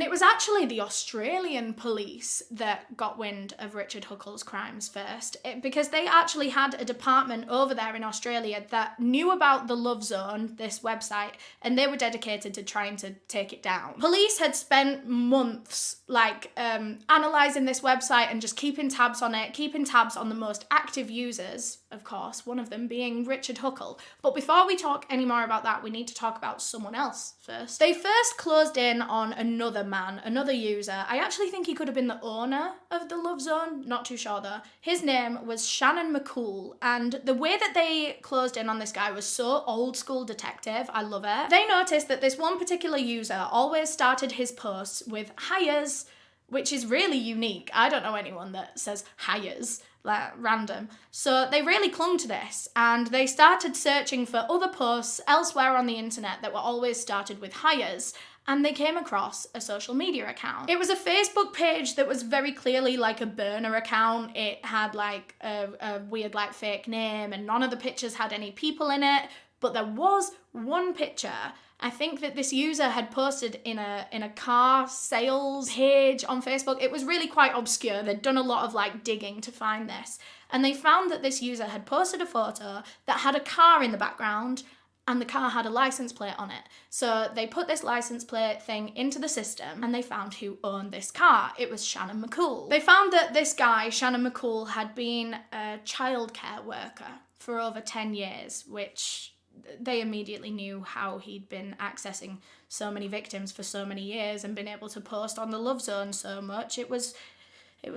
And it was actually the Australian police that got wind of Richard Huckle's crimes first, because they actually had a department over there in Australia that knew about the Love Zone, this website, and they were dedicated to trying to take it down. Police had spent months analysing this website and just keeping tabs on it, keeping tabs on the most active users, of course, one of them being Richard Huckle. But before we talk any more about that, we need to talk about someone else first. They first closed in on another man, another user. I actually think he could have been the owner of the Love Zone, not too sure though. His name was Shannon McCool, and the way that they closed in on this guy was so old school detective. I love it. They noticed that this one particular user always started his posts with hires, which is really unique. I don't know anyone that says hires, like random. So they really clung to this, and they started searching for other posts elsewhere on the internet that were always started with hires, and they came across a social media account. It was a Facebook page that was very clearly like a burner account. It had like a weird like fake name, and none of the pictures had any people in it, but there was one picture. I think that this user had posted in a car sales page on Facebook. It was really quite obscure. They'd done a lot of like digging to find this. And they found that this user had posted a photo that had a car in the background, and the car had a license plate on it. So they put this license plate thing into the system, and they found who owned this car. It was Shannon McCool. They found that this guy, Shannon McCool, had been a childcare worker for over 10 years, which they immediately knew how he'd been accessing so many victims for so many years and been able to post on the Love Zone so much. It was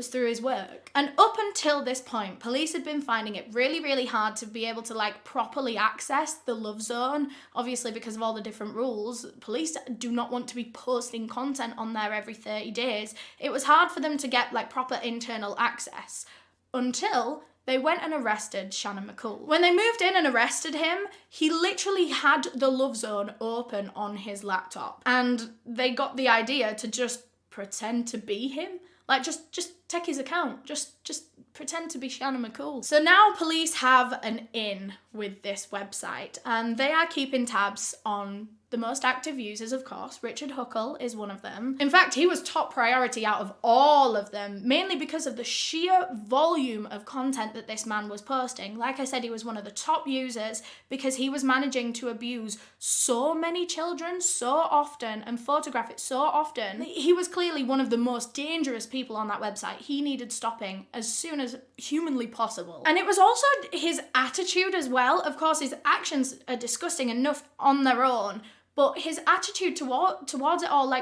through his work. And up until this point, police had been finding it really, really hard to be able to like properly access the Love Zone. Obviously, because of all the different rules, police do not want to be posting content on there every 30 days. It was hard for them to get like proper internal access until they went and arrested Shannon McCool. When they moved in and arrested him, he literally had the Love Zone open on his laptop. And they got the idea to just pretend to be him. Like, just take his account. Just pretend to be Shannon McCool. So now police have an in with this website, and they are keeping tabs on the most active users, of course. Richard Huckle is one of them. In fact, he was top priority out of all of them, mainly because of the sheer volume of content that this man was posting. Like I said, he was one of the top users because he was managing to abuse so many children so often and photograph it so often. He was clearly one of the most dangerous people on that website. He needed stopping as soon as humanly possible. And it was also his attitude as well. Of course, his actions are disgusting enough on their own, but his attitude towards it all, like,